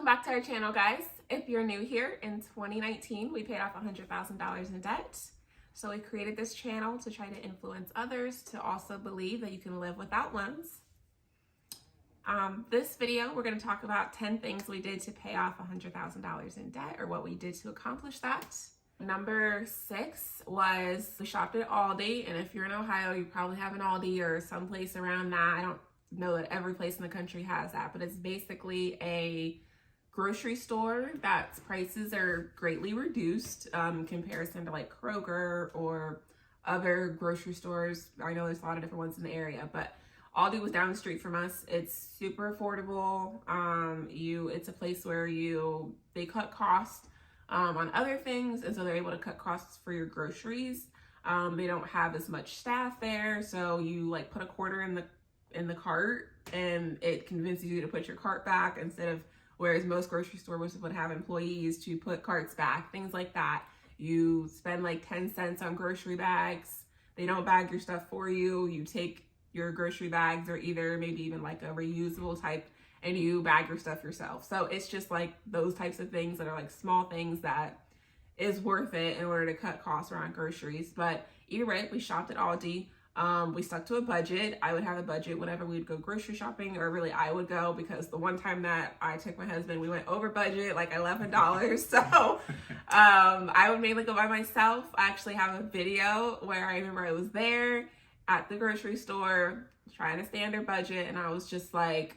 Welcome back to our channel, guys. If you're new here, in 2019, we paid off $100,000 in debt. So we created this channel to try to influence others to also believe that you can live without loans. This video, we're going to talk about 10 things we did to pay off $100,000 in debt, or what we did to accomplish that. Number 6 was we shopped at Aldi, and if you're in Ohio, you probably have an Aldi or someplace around that. I don't know that every place in the country has that, but it's basically a grocery store that's prices are greatly reduced in comparison to like Kroger or other grocery stores. I know there's a lot of different ones in the area, but Aldi was down the street from us. It's super affordable. It's a place where they cut costs on other things, and so they're able to cut costs for your groceries. They don't have as much staff there, so you like put a quarter in the cart and it convinces you to put your cart back, instead of whereas most grocery stores would have employees to put carts back, things like that. You spend like 10 cents on grocery bags. They don't bag your stuff for you. You take your grocery bags, or either maybe even like a reusable type, and you bag your stuff yourself. So it's just like those types of things that are like small things that is worth it in order to cut costs around groceries. But either way, we shopped at Aldi. We stuck to a budget. I would have a budget whenever we'd go grocery shopping, or really I would go, because the one time that I took my husband, we went over budget like $11. So I would mainly go by myself. I actually have a video where I remember I was there at the grocery store trying to stay under budget, and I was just like,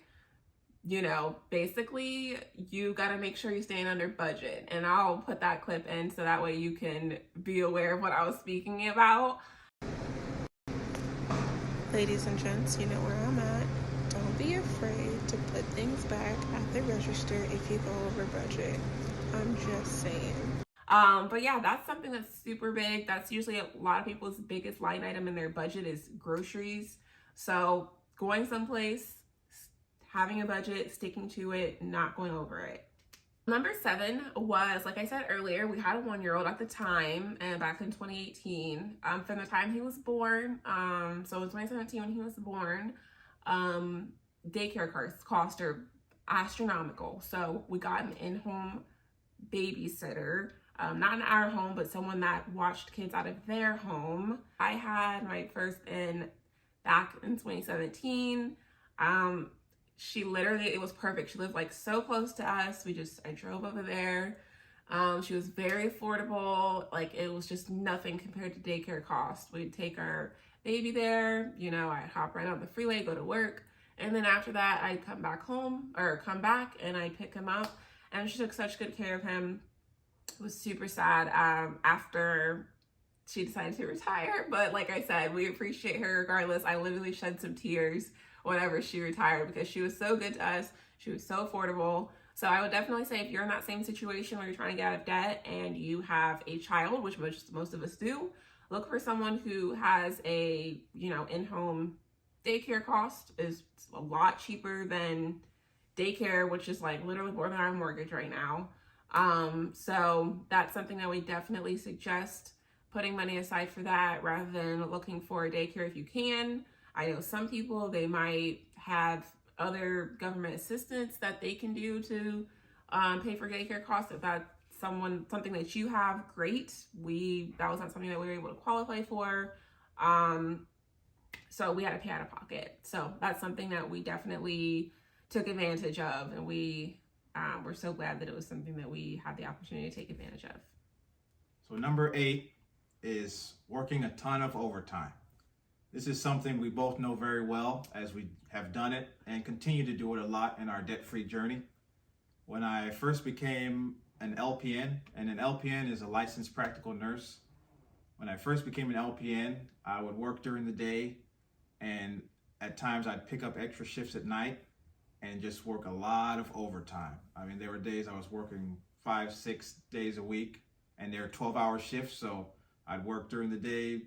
basically you got to make sure you're staying under budget. And I'll put that clip in so that way you can be aware of what I was speaking about. Ladies and gents, you know where I'm at. Don't be afraid to put things back at the register if you go over budget. I'm just saying. But yeah, that's something that's super big. That's usually a lot of people's biggest line item in their budget is groceries. So going someplace, having a budget, sticking to it, not going over it. Number 7 was, like I said earlier, we had a 1-year-old at the time, and back in 2018, from the time he was born, so in 2017 when he was born, daycare costs are astronomical. So we got an in-home babysitter, not in our home, but someone that watched kids out of their home. I had my first back in 2017. It was perfect. She lived like so close to us. I drove over there. She was very affordable. Like, it was just nothing compared to daycare cost. We'd take our baby there, I'd hop right on the freeway, go to work. And then after that, I'd come back and I'd pick him up. And she took such good care of him. It was super sad after she decided to retire. But like I said, we appreciate her regardless. I literally shed some tears whenever she retired, because she was so good to us. She was so affordable. So I would definitely say, if you're in that same situation where you're trying to get out of debt and you have a child, which most of us do, look for someone who has a, in-home daycare. Cost is a lot cheaper than daycare, which is like literally more than our mortgage right now. So that's something that we definitely suggest, putting money aside for that rather than looking for a daycare if you can. I know some people, they might have other government assistance that they can do to pay for daycare costs. If that's something that you have, great. That was not something that we were able to qualify for. So we had to pay out of pocket. So that's something that we definitely took advantage of, and we're so glad that it was something that we had the opportunity to take advantage of. So number 8 is working a ton of overtime. This is something we both know very well, as we have done it and continue to do it a lot in our debt-free journey. When I first became an LPN, and an LPN is a licensed practical nurse. When I first became an LPN, I would work during the day, and at times I'd pick up extra shifts at night and just work a lot of overtime. I mean, there were days I was working 5-6 days a week, and they're 12-hour shifts, so I'd work during the day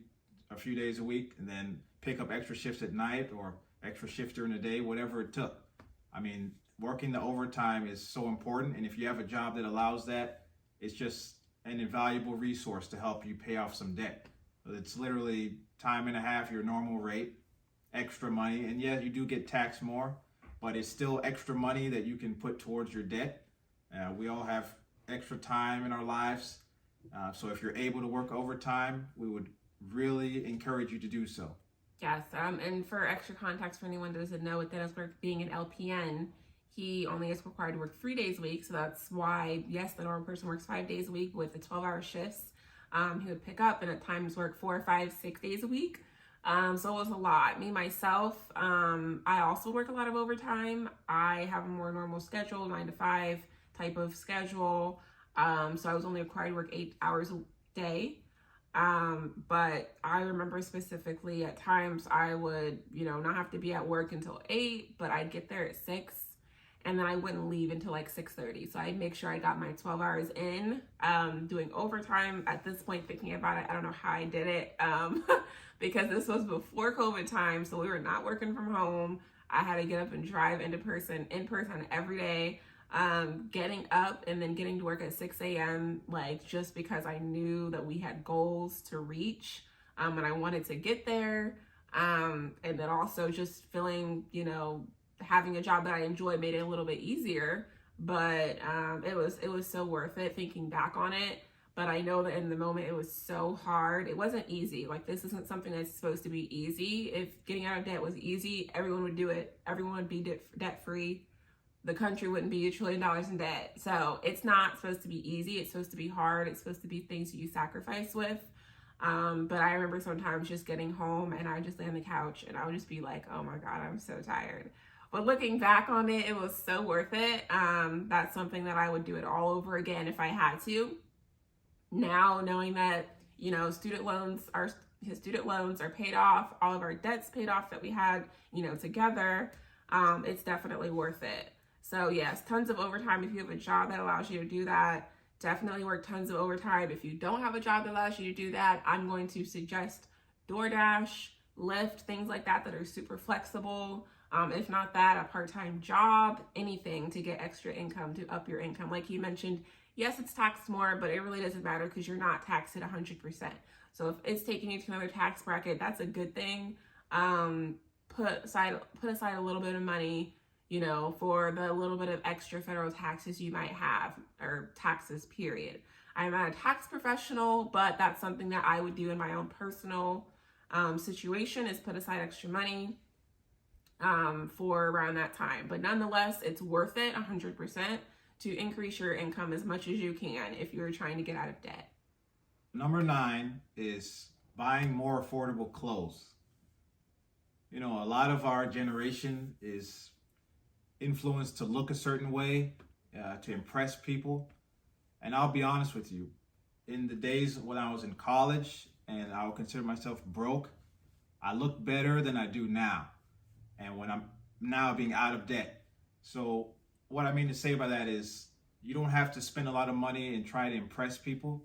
a few days a week, and then pick up extra shifts at night or extra shifts during the day, whatever it took. I mean, working the overtime is so important, and if you have a job that allows that, it's just an invaluable resource to help you pay off some debt. It's literally time and a half your normal rate, extra money, and yeah, you do get taxed more, but it's still extra money that you can put towards your debt. We all have extra time in our lives. So if you're able to work overtime, we would really encourage you to do so. Yes, and for extra context, for anyone that doesn't know, with Dennis Work being an LPN, he only is required to work 3 days a week. So that's why, yes, the normal person works 5 days a week with the 12-hour shifts. He would pick up and at times work 4, 5, 6 days a week. So it was a lot. Me, myself, I also work a lot of overtime. I have a more normal schedule, 9 to 5 type of schedule. So I was only required to work 8 hours a day. But I remember specifically at times I would, not have to be at work until 8, but I'd get there at 6 and then I wouldn't leave until like 6:30. So I'd make sure I got my 12 hours in, doing overtime. At this point, thinking about it, I don't know how I did it, because this was before COVID time. So we were not working from home. I had to get up and drive in person every day. Getting up and then getting to work at 6 a.m. just because I knew that we had goals to reach, and I wanted to get there. And then also just feeling, having a job that I enjoy made it a little bit easier, but it was so worth it thinking back on it. But I know that in the moment it was so hard. It wasn't easy. This isn't something that's supposed to be easy. If getting out of debt was easy, everyone would do it. Everyone would be debt free. The country wouldn't be $1 trillion in debt. So it's not supposed to be easy. It's supposed to be hard. It's supposed to be things you sacrifice with. But I remember sometimes just getting home and I would just lay on the couch and I would just be like, oh my God, I'm so tired. But looking back on it, it was so worth it. That's something that I would do it all over again if I had to. Now, knowing that, his student loans are paid off, all of our debts paid off that we had, together, it's definitely worth it. So yes, tons of overtime if you have a job that allows you to do that. Definitely work tons of overtime. If you don't have a job that allows you to do that, I'm going to suggest DoorDash, Lyft, things like that are super flexible. If not that, a part-time job, anything to get extra income, to up your income. Like you mentioned, yes, it's taxed more, but it really doesn't matter because you're not taxed at 100%. So if it's taking you to another tax bracket, that's a good thing. Put aside a little bit of money, for the little bit of extra federal taxes you might have, or taxes, period. I'm not a tax professional, but that's something that I would do in my own personal situation, is put aside extra money for around that time. But nonetheless, it's worth it 100% to increase your income as much as you can if you're trying to get out of debt. Number 9 is buying more affordable clothes. A lot of our generation is influenced to look a certain way, to impress people. And I'll be honest with you, in the days when I was in college and I would consider myself broke, I look better than I do now. And when I'm now being out of debt. So what I mean to say by that is you don't have to spend a lot of money and try to impress people.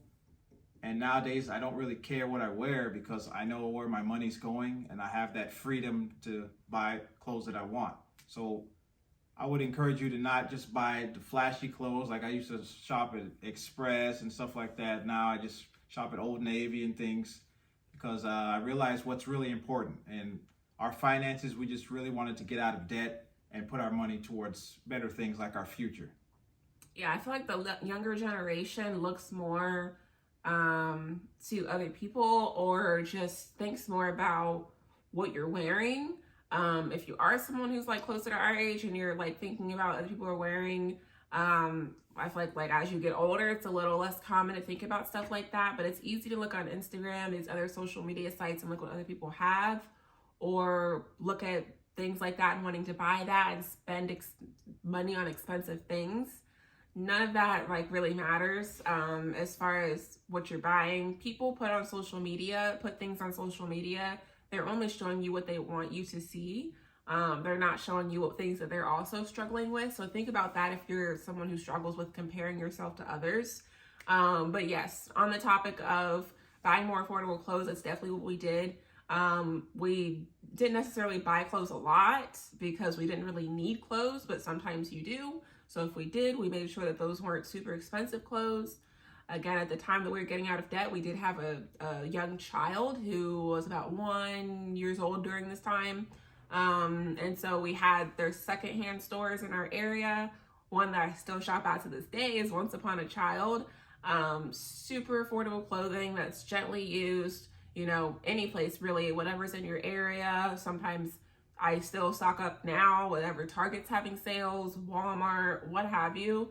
And nowadays I don't really care what I wear because I know where my money's going and I have that freedom to buy clothes that I want. So I would encourage you to not just buy the flashy clothes. Like I used to shop at Express and stuff like that. Now I just shop at Old Navy and things because I realize what's really important. And our finances, we just really wanted to get out of debt and put our money towards better things like our future. Yeah, I feel like the younger generation looks more to other people or just thinks more about what you're wearing. If you are someone who's closer to our age and you're thinking about what other people are wearing, I feel like as you get older, it's a little less common to think about stuff like that, but it's easy to look on Instagram, these other social media sites, and look what other people have, or look at things like that and wanting to buy that and spend money on expensive things. None of that really matters as far as what you're buying. People put things on social media. They're only showing you what they want you to see. They're not showing you what things that they're also struggling with. So think about that if you're someone who struggles with comparing yourself to others. But yes, on the topic of buying more affordable clothes, that's definitely what we did. We didn't necessarily buy clothes a lot because we didn't really need clothes, but sometimes you do. So if we did, we made sure that those weren't super expensive clothes. Again, at the time that we were getting out of debt, we did have a young child who was about 1 year old during this time. And so we had their secondhand stores in our area, one that I still shop at to this day is Once Upon a Child. Super affordable clothing that's gently used, you know, any place really, whatever's in your area. Sometimes I still stock up now, whatever Target's having sales, Walmart, what have you.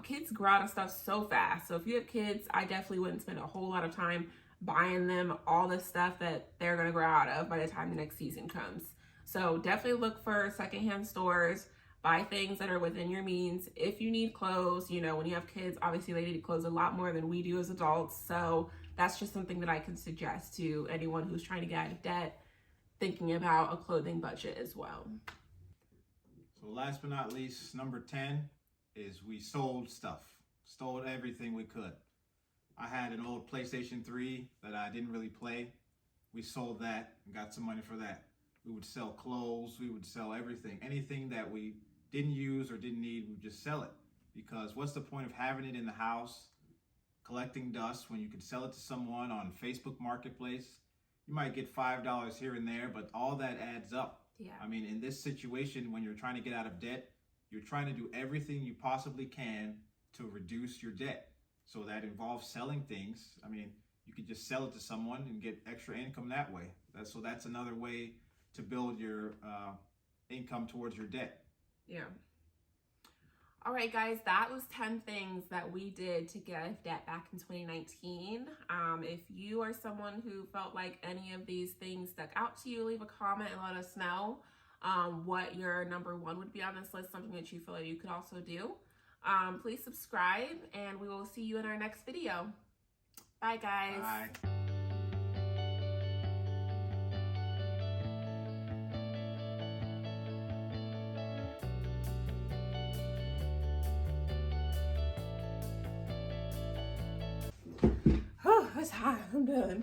Kids grow out of stuff so fast. So if you have kids, I definitely wouldn't spend a whole lot of time buying them all the stuff that they're going to grow out of by the time the next season comes. So definitely look for secondhand stores, buy things that are within your means. If you need clothes, you know, when you have kids, obviously they need clothes a lot more than we do as adults. So that's just something that I can suggest to anyone who's trying to get out of debt, thinking about a clothing budget as well. So last but not least, number 10 is we sold stuff. Stole everything we could. I had an old PlayStation 3 that I didn't really play. We sold that and got some money for that. We would sell clothes, we would sell everything. Anything that we didn't use or didn't need, we would just sell it. Because what's the point of having it in the house, collecting dust, when you could sell it to someone on Facebook Marketplace? You might get $5 here and there, but all that adds up. Yeah. I mean, in this situation, when you're trying to get out of debt, you're trying to do everything you possibly can to reduce your debt. So that involves selling things. I mean, you could just sell it to someone and get extra income that way. That's another way to build your income towards your debt. Yeah. All right, guys, that was 10 things that we did to get out of debt back in 2019. If you are someone who felt like any of these things stuck out to you, leave a comment and let us know what your number one would be on this list, something that you feel like you could also do. Please subscribe, and we will see you in our next video. Bye, guys. Bye. Oh, it's hot. I'm done.